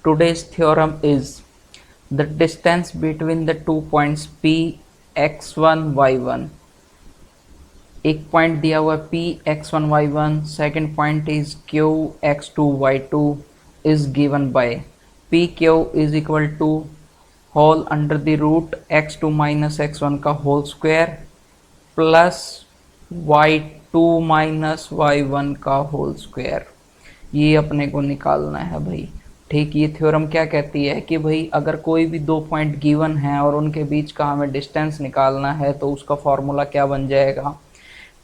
Today's theorem is the distance between the 2 points P x1 y1. एक point दिया हुआ P x1 y1, second point is Q x2 y2 is given by PQ is equal to whole under the root x2 minus x1 का whole square plus y2 minus y1 का whole square. ये अपने को निकालना है भाई। ठीक, ये थ्योरम क्या कहती है कि भाई अगर कोई भी दो पॉइंट गिवन है और उनके बीच का हमें डिस्टेंस निकालना है तो उसका फॉर्मूला क्या बन जाएगा,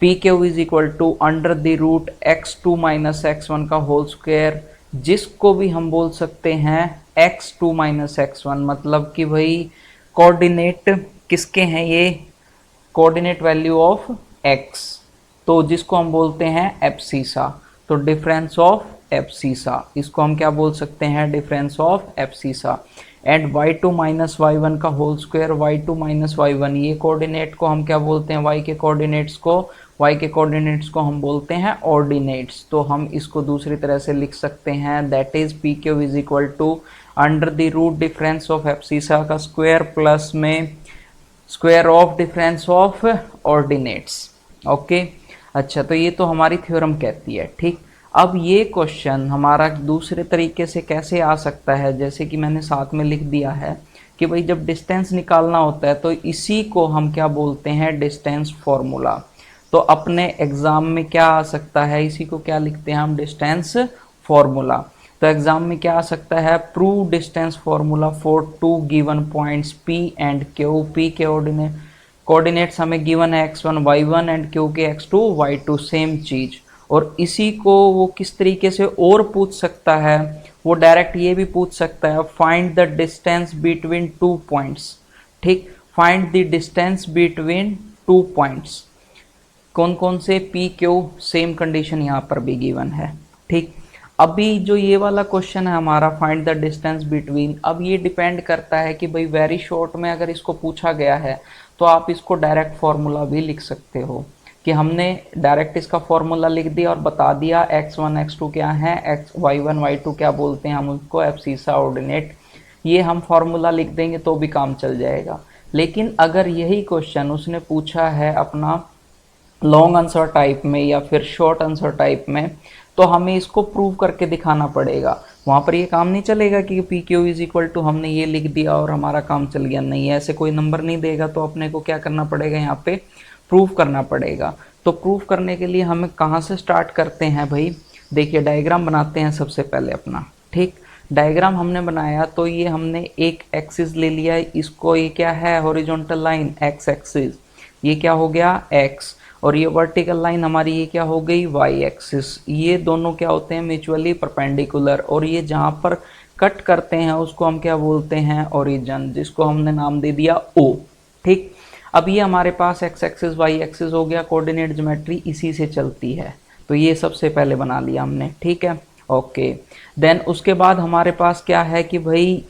P Q is equal to under the root x2 minus x1 का होल स्क्वायर, जिसको भी हम बोल सकते हैं x2 माइनस x1, मतलब कि भाई कोऑर्डिनेट किसके हैं, ये कोऑर्डिनेट वैल्यू ऑफ x, तो जिसको हम बोलते हैं एब्सिसा। तो डिफरेंस ऑफ एब्सिसा, इसको हम क्या बोल सकते हैं, difference of abscissa. And y2 minus y1 का whole square, y2 minus y1, ये कोऑर्डिनेट को हम क्या बोलते हैं, y के कोऑर्डिनेट्स को हम बोलते हैं ऑर्डिनेट्स। तो हम इसको दूसरी तरह से लिख सकते हैं, that is P Q is equal to under the root difference of abscissa का स्क्वायर प्लस में square of difference of ordinates. Okay, अच्छा, तो ये तो हमारी थ्योरम कहती है। ठीक, अब ये क्वेश्चन हमारा दूसरे तरीके से कैसे आ सकता है, जैसे कि मैंने साथ में लिख दिया है कि भाई जब डिस्टेंस निकालना होता है तो इसी को हम क्या बोलते हैं, डिस्टेंस फॉर्मूला। तो अपने एग्जाम में क्या आ सकता है, इसी को क्या लिखते हैं हम, डिस्टेंस फॉर्मूला। तो एग्जाम में क्या आ सकता है, prove distance formula for two given points P and Q। P के कोऑर्डिनेट्स हमें गिवन है x1 y1 एंड Q के x2 y2, सेम चीज। और इसी को वो किस तरीके से और पूछ सकता है, वो डायरेक्ट ये भी पूछ सकता है, find the distance between two points. ठीक, find the distance between two points, कौन कौन से, P Q, सेम कंडीशन यहाँ पर भी गिवन है। ठीक, अभी जो ये वाला क्वेश्चन है हमारा, फाइंड द डिस्टेंस बिटवीन, अब ये डिपेंड करता है कि भाई वेरी शॉर्ट में अगर इसको पूछा गया है तो आप इसको डायरेक्ट फॉर्मूला भी लिख सकते हो कि हमने डायरेक्ट इसका फॉर्मूला लिख दिया और बता दिया x1 x2 क्या है, y1 y2 क्या बोलते हैं हम उसको, एब्सिसा ऑर्डिनेट, ये हम फॉर्मूला लिख देंगे तो भी काम चल जाएगा। लेकिन अगर यही क्वेश्चन उसने पूछा है अपना लॉन्ग आंसर टाइप में या फिर शॉर्ट आंसर टाइप में, तो हमें इसको प्रूव करके दिखाना पड़ेगा। वहाँ पर ये काम नहीं चलेगा कि P Q is equal to हमने ये लिख दिया और हमारा काम चल गया, नहीं, ऐसे कोई नंबर नहीं देगा। तो अपने को क्या करना पड़ेगा, यहाँ पे प्रूव करना पड़ेगा। तो प्रूव करने के लिए हमें कहाँ से स्टार्ट करते हैं भाई, देखिए डायग्राम बनाते हैं सबसे पहले अपना। ठीक, डायग्राम हमने बनाया तो ये हमने एक एक्सिस ले लिया, इसको ये क्या है, हॉरिजॉन्टल लाइन एक्स एक्सिस, ये क्या हो गया एक्स, और ये वर्टिकल लाइन हमारी ये क्या हो गई वाई एक्सिस। ये दोनों क्या होते हैं, म्यूचुअली परपेंडिकुलर, और ये जहाँ पर कट करते हैं उसको हम क्या बोलते हैं, ओरिजिन, जिसको हमने नाम दे दिया O। ठीक, अब ये हमारे पास एक्स एक्सिस वाई एक्सिस हो गया, कोऑर्डिनेट ज्योमेट्री इसी से चलती है, तो ये सबसे पहले बना लिया हमने। ठीक है, ओके, देन उसके बाद हमारे पास क्या है कि भाई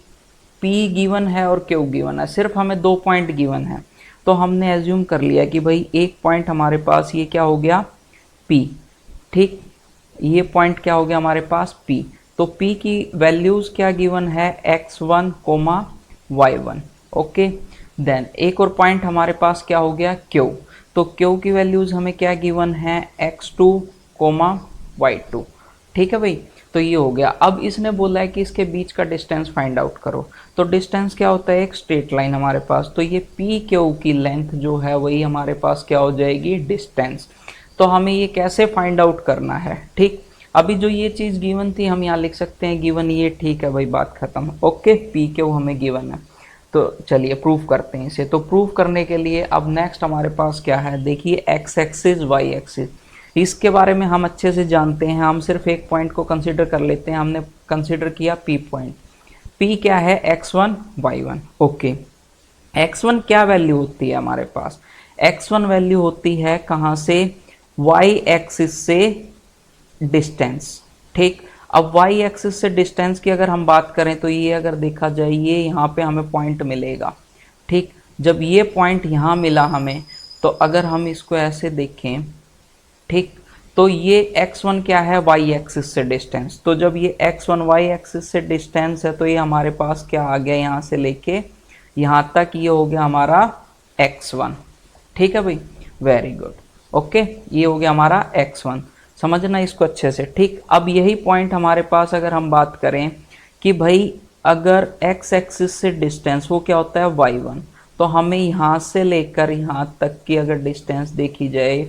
P गिवन है और Q गिवन है, सिर्फ हमें दो पॉइंट गिवन है, तो हमने एज्यूम कर लिया कि भाई एक पॉइंट हमारे पास ये क्या हो गया P। ठीक, ये पॉइंट क्या हो गया हमारे पास P, तो P की वैल्यूज क्या गिवन है, x1 y1। ओके, देन एक और पॉइंट हमारे पास क्या हो गया Q, तो Q की वैल्यूज हमें क्या गिवन है, x2 y2। ठीक है भाई, तो ये हो गया। अब इसने बोला है कि इसके बीच का डिस्टेंस फाइंड आउट करो, तो डिस्टेंस क्या होता है, एक स्ट्रेट लाइन हमारे पास, तो ये पी क्यू की लेंथ जो है वही हमारे पास क्या हो जाएगी, डिस्टेंस। तो हमें ये कैसे फाइंड आउट करना है। ठीक, अभी जो ये चीज़ गिवन थी हम यहाँ लिख सकते हैं गिवन ये, ठीक है भाई, बात खत्म। ओके, पी क्यू हमें गिवन है, तो चलिए प्रूफ करते हैं इसे। तो प्रूफ करने के लिए अब नेक्स्ट हमारे पास क्या है, देखिए एक्स एक्सिस वाई एक्सिस, इसके बारे में हम अच्छे से जानते हैं। हम सिर्फ एक पॉइंट को कंसीडर कर लेते हैं, हमने कंसीडर किया P पॉइंट। P क्या है, x1 y1। ओके, x1 क्या वैल्यू होती है हमारे पास, x1 वैल्यू होती है कहाँ से, y एक्सिस से डिस्टेंस। ठीक, अब y एक्सिस से डिस्टेंस की अगर हम बात करें तो ये अगर देखा जाए, ये यहाँ पे हमें पॉइंट मिलेगा। ठीक, जब ये पॉइंट यहाँ मिला हमें, तो अगर हम इसको ऐसे देखें, ठीक, तो ये x1 क्या है, y एक्सिस से डिस्टेंस। तो जब ये x1 y एक्सिस से डिस्टेंस है तो ये हमारे पास क्या आ गया, यहाँ से लेके यहाँ तक ये हो गया हमारा x1। ठीक है भाई, वेरी गुड। ओके, ये हो गया हमारा x1, समझना इसको अच्छे से। ठीक, अब यही पॉइंट हमारे पास अगर हम बात करें कि भाई अगर x एक्सिस से डिस्टेंस वो क्या होता है y1, तो हमें यहाँ से लेकर यहाँ तक की अगर डिस्टेंस देखी जाए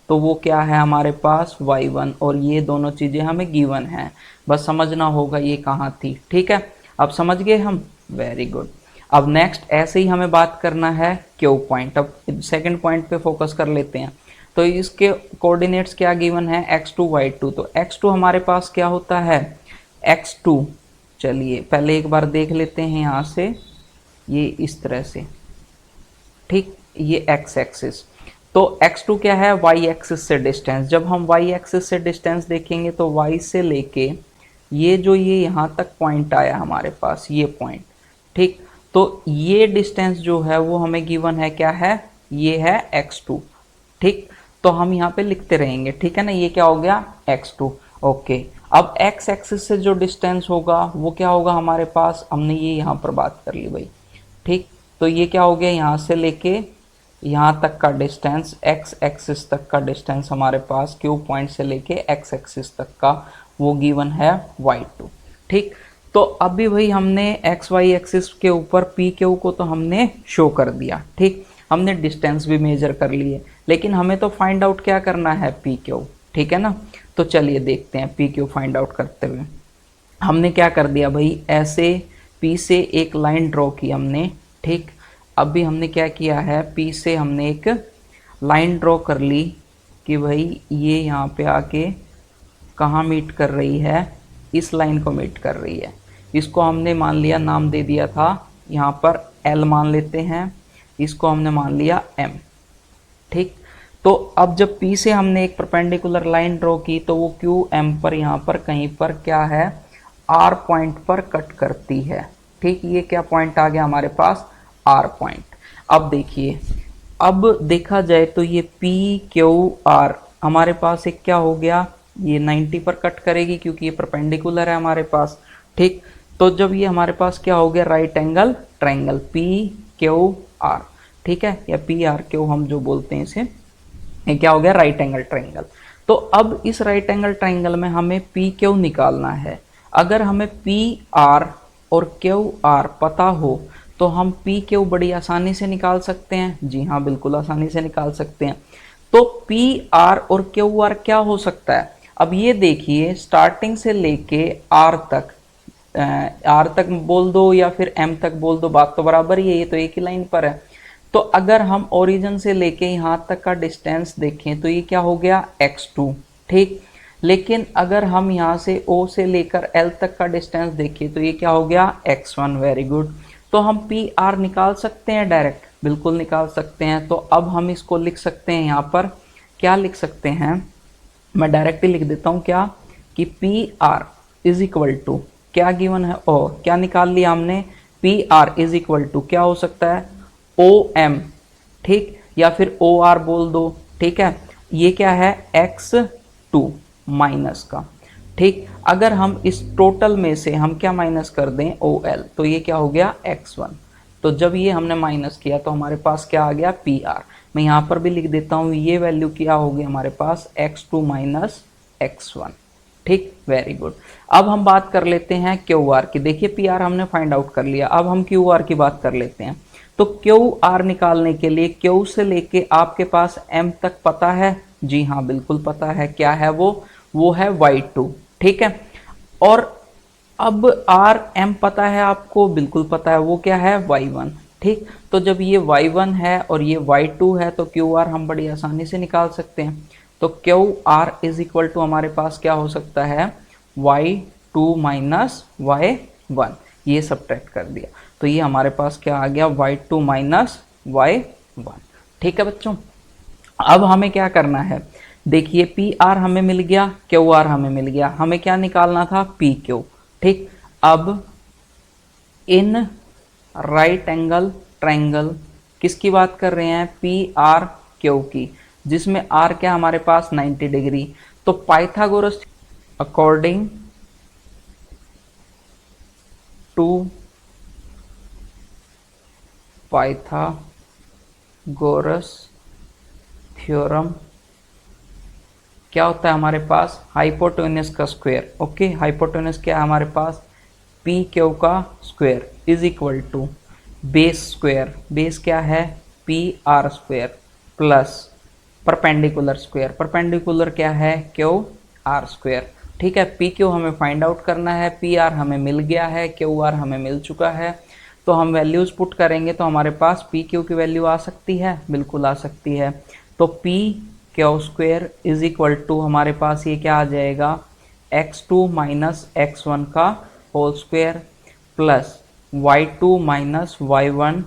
तो वो क्या है हमारे पास y1, और ये दोनों चीज़ें हमें गिवन हैं, बस समझना होगा ये कहाँ थी। ठीक है, अब समझ गए हम, वेरी गुड। अब नेक्स्ट ऐसे ही हमें बात करना है क्यू पॉइंट। अब सेकंड पॉइंट पे फोकस कर लेते हैं। तो इसके कोऑर्डिनेट्स क्या गिवन है, x2 y2। तो x2 हमारे पास क्या होता है, x2, चलिए पहले एक बार देख लेते हैं यहाँ से, ये इस तरह से। ठीक, ये x एक्सिस, तो x2 क्या है, y एक्सिस से डिस्टेंस। जब हम y एक्सिस से डिस्टेंस देखेंगे तो y से लेके ये जो ये यहाँ तक पॉइंट आया हमारे पास, ये पॉइंट, ठीक, तो ये डिस्टेंस जो है वो हमें गिवन है, क्या है, ये है x2। ठीक, तो हम यहाँ पे लिखते रहेंगे, ठीक है ना, ये क्या हो गया x2। ओके, अब x एक्सिस से जो डिस्टेंस होगा वो क्या होगा हमारे पास, हमने ये यहाँ पर बात कर ली भाई। ठीक, तो ये क्या हो गया, यहाँ से लेके यहाँ तक का डिस्टेंस, x एक्सिस तक का डिस्टेंस हमारे पास क्यू पॉइंट से लेके x एक्सिस तक का वो गिवन है y2। ठीक, तो अभी भाई हमने x y एक्सिस के ऊपर पी क्यू को तो हमने शो कर दिया। ठीक, हमने डिस्टेंस भी मेजर कर लिए, लेकिन हमें तो फाइंड आउट क्या करना है, पी क्यू। ठीक है ना, तो चलिए देखते हैं पी क्यू फाइंड आउट करते हुए। हमने क्या कर दिया भाई, ऐसे पी से एक लाइन ड्रॉ की हमने। ठीक, अभी हमने क्या किया है, पी से हमने एक लाइन ड्रॉ कर ली कि भाई ये यहाँ पे आके कहाँ मीट कर रही है, इस लाइन को मीट कर रही है। इसको हमने मान लिया, नाम दे दिया था यहाँ पर L मान लेते हैं, इसको हमने मान लिया M। ठीक, तो अब जब P से हमने एक परपेंडिकुलर लाइन ड्रॉ की तो वो QM पर यहाँ पर कहीं पर क्या है, R पॉइंट पर कट करती है। ठीक, ये क्या पॉइंट आ गया हमारे पास, R पॉइंट। अब देखिए, अब देखा जाए तो ये PQR हमारे पास एक क्या हो गया, ये 90 पर कट करेगी क्योंकि ये परपेंडिकुलर है हमारे पास। ठीक, तो जब ये हमारे पास क्या हो गया, राइट एंगल ट्रायंगल PQR। ठीक है, या PRQ हम जो बोलते हैं इसे, ये क्या हो गया, राइट एंगल ट्रायंगल। तो अब इस राइट एंगल ट्रायंगल में हमें PQ निकालना है। अगर हमें PR और QR पता हो तो हम PQ बड़ी आसानी से निकाल सकते हैं। जी हाँ, बिल्कुल आसानी से निकाल सकते हैं। तो PR और QR क्या हो सकता है, अब ये देखिए, स्टार्टिंग से लेके R तक, R तक बोल दो या फिर M तक बोल दो, बात तो बराबर ही है, ये तो एक ही लाइन पर है। तो अगर हम ओरिजिन से लेके यहाँ तक का डिस्टेंस देखें तो ये क्या हो गया, x2। ठीक, लेकिन अगर हम यहाँ से O से लेकर L तक का डिस्टेंस देखें तो ये क्या हो गया, x1। वेरी गुड, तो हम PR निकाल सकते हैं डायरेक्ट, बिल्कुल निकाल सकते हैं। तो अब हम इसको लिख सकते हैं, यहाँ पर क्या लिख सकते हैं, मैं डायरेक्ट ही लिख देता हूँ, क्या कि PR इज इक्वल टू क्या गिवन है, ओ क्या निकाल लिया हमने, PR इज इक्वल टू क्या हो सकता है, OM। ठीक, या फिर OR बोल दो। ठीक है, ये क्या है, x2 माइनस का। ठीक, अगर हम इस टोटल में से हम क्या माइनस कर दें, OL, तो ये क्या हो गया, x1। तो जब ये हमने माइनस किया तो हमारे पास क्या आ गया, PR। मैं यहाँ पर भी लिख देता हूँ, ये वैल्यू क्या होगी हमारे पास, x2 माइनस x1। ठीक, वेरी गुड। अब हम बात कर लेते हैं QR की। देखिए PR हमने फाइंड आउट कर लिया, अब हम QR की बात कर लेते हैं। तो QR निकालने के लिए Q से लेके आपके पास M तक पता है, जी हाँ बिल्कुल पता है, क्या है वो है y2। ठीक है, और अब RM पता है आपको, बिल्कुल पता है, वो क्या है, y1। ठीक, तो जब ये y1 है और ये y2 है तो QR हम बड़ी आसानी से निकाल सकते हैं। तो QR इज इक्वल टू हमारे पास क्या हो सकता है, y2 माइनस y1, ये सब्ट्रैक्ट कर दिया तो ये हमारे पास क्या आ गया, y2 माइनस y1। ठीक है बच्चों, अब हमें क्या करना है, देखिए PR हमें मिल गया, QR हमें मिल गया, हमें क्या निकालना था, PQ। ठीक, अब इन राइट एंगल ट्रायंगल किसकी बात कर रहे हैं, PRQ की, जिसमें R क्या हमारे पास 90 डिग्री। तो Pythagoras according to Pythagoras theorem क्या होता है हमारे पास, हाइपोटेन्यूस का स्क्वायर। ओके, हाइपोटेन्यूस क्या है हमारे पास, पी क्यू का square is equal to base square, base क्या है P R square, plus perpendicular square, perpendicular क्या है क्यू आर स्क्वायर। ठीक है, पी क्यू हमें फाइंड आउट करना है, पी आर हमें मिल गया है, क्यू आर हमें मिल चुका है। तो हम वैल्यूज पुट करेंगे तो हमारे पास पी क्यू की वैल्यू आ सकती है, बिल्कुल आ सकती है। तो P Q square is equal to हमारे पास ये क्या आ जाएगा, x2 माइनस x1 का whole square plus y2 minus y1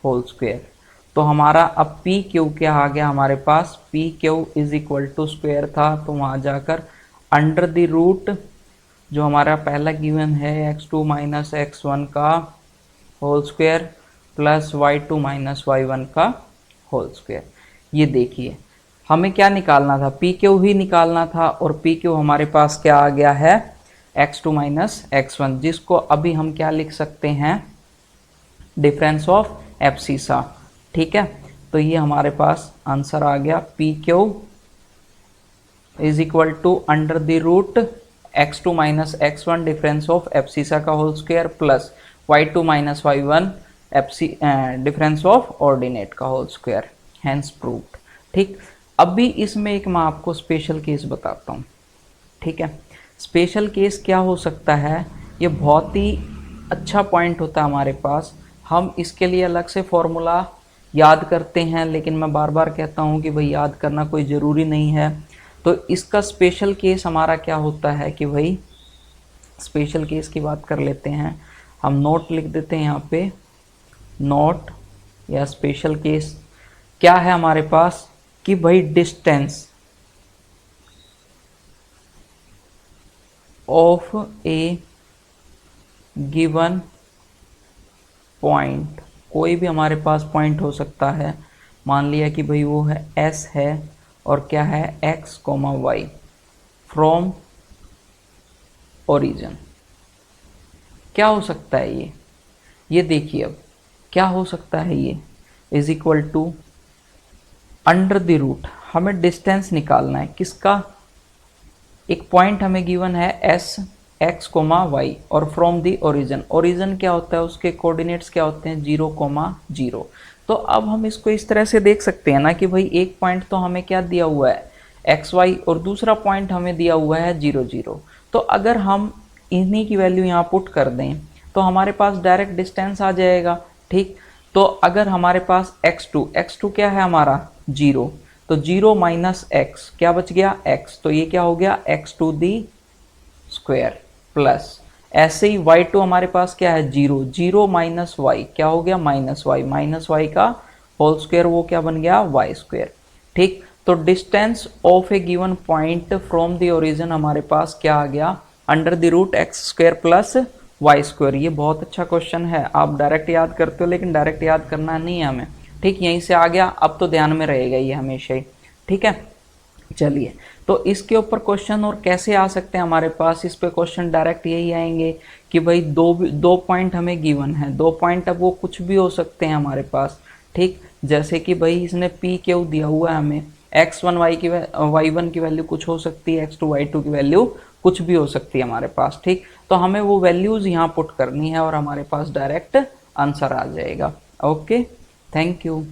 whole square. तो हमारा अब पी क्यू क्या आ गया हमारे पास, P Q is equal to square था तो वहाँ जाकर अंडर द रूट जो हमारा पहला गिवन है x2 माइनस x1 का whole square plus y2 minus y1 का होल स्क्वायर। ये देखिए हमें क्या निकालना था, पी क्यू ही निकालना था और पी क्यू हमारे पास क्या आ गया है x2 माइनस x1, जिसको अभी हम क्या लिख सकते हैं, डिफरेंस ऑफ एब्सिसा। ठीक है, तो ये हमारे पास आंसर आ गया, P Q is equal to under the root x2 minus x1 difference of abscissa का whole square plus y2 minus y1 difference of ordinate का होल स्क्वायर, हैंस प्रूव्ड। ठीक, अभी इसमें एक मैं आपको स्पेशल केस बताता हूँ। ठीक है, स्पेशल केस क्या हो सकता है, ये बहुत ही अच्छा पॉइंट होता है हमारे पास। हम इसके लिए अलग से फॉर्मूला याद करते हैं, लेकिन मैं बार बार कहता हूँ कि भाई याद करना कोई ज़रूरी नहीं है। तो इसका स्पेशल केस हमारा क्या होता है कि भाई स्पेशल केस की बात कर लेते हैं। हम नोट लिख देते हैं यहाँ पे, नोट या स्पेशल केस क्या है हमारे पास कि भाई distance of a given point, कोई भी हमारे पास पॉइंट हो सकता है, मान लिया कि भाई वो है एस है और क्या है x comma y from origin. क्या हो सकता है ये देखिए अब क्या हो सकता है, ये is equal to under the root, हमें डिस्टेंस निकालना है किसका, एक पॉइंट हमें गिवन है एस एक्स कोमा वाई और फ्रॉम दी ओरिजिन, ओरिजिन क्या होता है उसके कोऑर्डिनेट्स क्या होते हैं 0, 0। तो अब हम इसको इस तरह से देख सकते हैं ना कि भाई एक पॉइंट तो हमें क्या दिया हुआ है एक्स वाई और दूसरा पॉइंट हमें दिया हुआ है 0, 0। तो अगर हम इन्हीं की वैल्यू यहाँ पुट कर दें तो हमारे पास डायरेक्ट डिस्टेंस आ जाएगा। ठीक, तो अगर हमारे पास x2 क्या है हमारा 0, तो 0 माइनस एक्स क्या बच गया x, तो ये क्या हो गया x2 दी स्क्वायर प्लस ऐसे ही y2 हमारे पास क्या है 0, 0 माइनस वाई क्या हो गया माइनस वाई का होल स्क्वायर, वो क्या बन गया y स्क्वायर। ठीक, तो distance of a given point from the origin हमारे पास क्या आ गया under the root x square plus y square. ये बहुत अच्छा क्वेश्चन है, आप डायरेक्ट याद करते हो लेकिन डायरेक्ट याद करना नहीं है हमें। ठीक, यहीं से आ गया, अब तो ध्यान में रहेगा ये हमेशा ही। ठीक है, चलिए तो इसके ऊपर क्वेश्चन और कैसे आ सकते हैं हमारे पास, इस पे क्वेश्चन डायरेक्ट यही आएंगे कि भाई दो पॉइंट हमें गिवन है, 2 पॉइंट अब वो कुछ भी हो सकते हैं हमारे पास। ठीक, जैसे कि भाई इसने पी क्यू दिया हुआ है हमें, x1 y1 की वैल्यू कुछ हो सकती है, x2 y2 की वैल्यू कुछ भी हो सकती है हमारे पास। ठीक, तो हमें वो वैल्यूज यहाँ पुट करनी है और हमारे पास डायरेक्ट आंसर आ जाएगा। Okay, thank you.